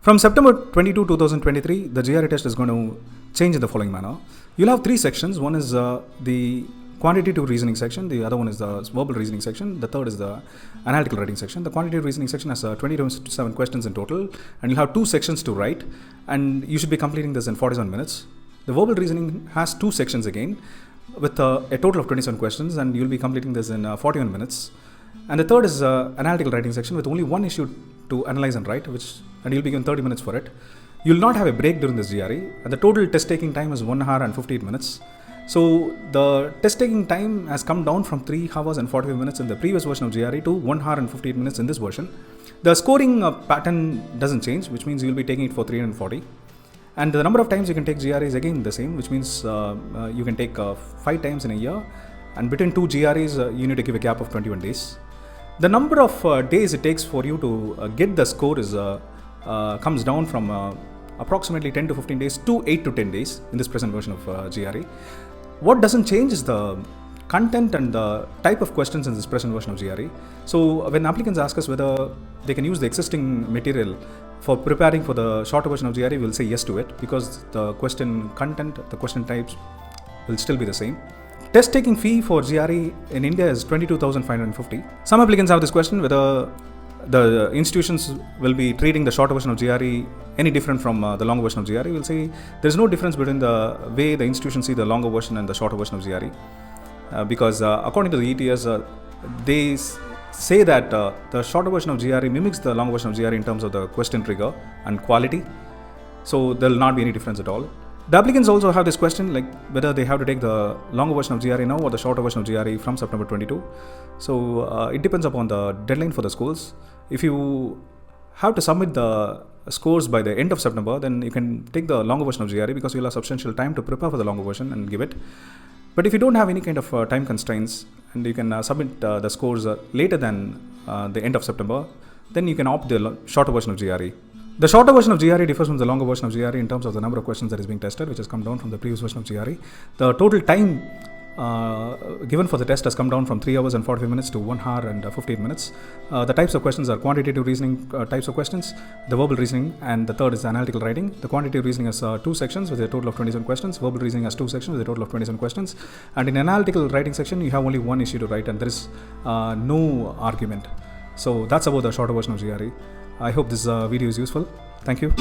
From September 22, 2023, the GRE test is going to change in the following manner. You'll have three sections. One is the quantitative reasoning section, the other one is the verbal reasoning section, the third is the analytical writing section. The quantitative reasoning section has 27 questions in total, and you'll have two sections to write, and you should be completing this in 47 minutes. The verbal reasoning has two sections again, with a total of 27 questions, and you'll be completing this in 41 minutes. And the third is analytical writing section with only one issue to analyze and write, and you'll be given 30 minutes for it. You'll not have a break during this GRE, and the total test taking time is 1 hour and 58 minutes. So the test taking time has come down from 3 hours and 45 minutes in the previous version of GRE to 1 hour and 58 minutes in this version. The scoring pattern doesn't change, which means you'll be taking it for 340. And the number of times you can take GRE is again the same, which means you can take 5 times in a year. And between two GREs, you need to give a gap of 21 days. The number of days it takes for you to get the score is comes down from approximately 10 to 15 days to 8 to 10 days in this present version of GRE. What doesn't change is the content and the type of questions in this present version of GRE. So when applicants ask us whether they can use the existing material for preparing for the shorter version of GRE, we'll say yes to it, because the question content, the question types will still be the same. Test taking fee for GRE in India is 22,550. Some applicants have this question whether the institutions will be treating the shorter version of GRE any different from the longer version of GRE. We'll say there's no difference between the way the institutions see the longer version and the shorter version of GRE, because according to the ETS, they say that the shorter version of GRE mimics the longer version of GRE in terms of the question trigger and quality. So there will not be any difference at all. The applicants also have this question, like whether they have to take the longer version of GRE now or the shorter version of GRE from September 22. So it depends upon the deadline for the schools. If you have to submit the scores by the end of September, then you can take the longer version of GRE, because you'll have substantial time to prepare for the longer version and give it. But if you don't have any kind of time constraints and you can submit the scores later than the end of September, then you can opt the shorter version of GRE. The shorter version of GRE differs from the longer version of GRE in terms of the number of questions that is being tested, which has come down from the previous version of GRE. The total time given for the test has come down from 3 hours and 45 minutes to 1 hour and 15 minutes. The types of questions are quantitative reasoning types of questions, the verbal reasoning, and the third is analytical writing. The quantitative reasoning has 2 sections with a total of 27 questions. Verbal reasoning has 2 sections with a total of 27 questions. And in analytical writing section, you have only one issue to write, and there is no argument. So that's about the shorter version of GRE. I hope this video is useful. Thank you.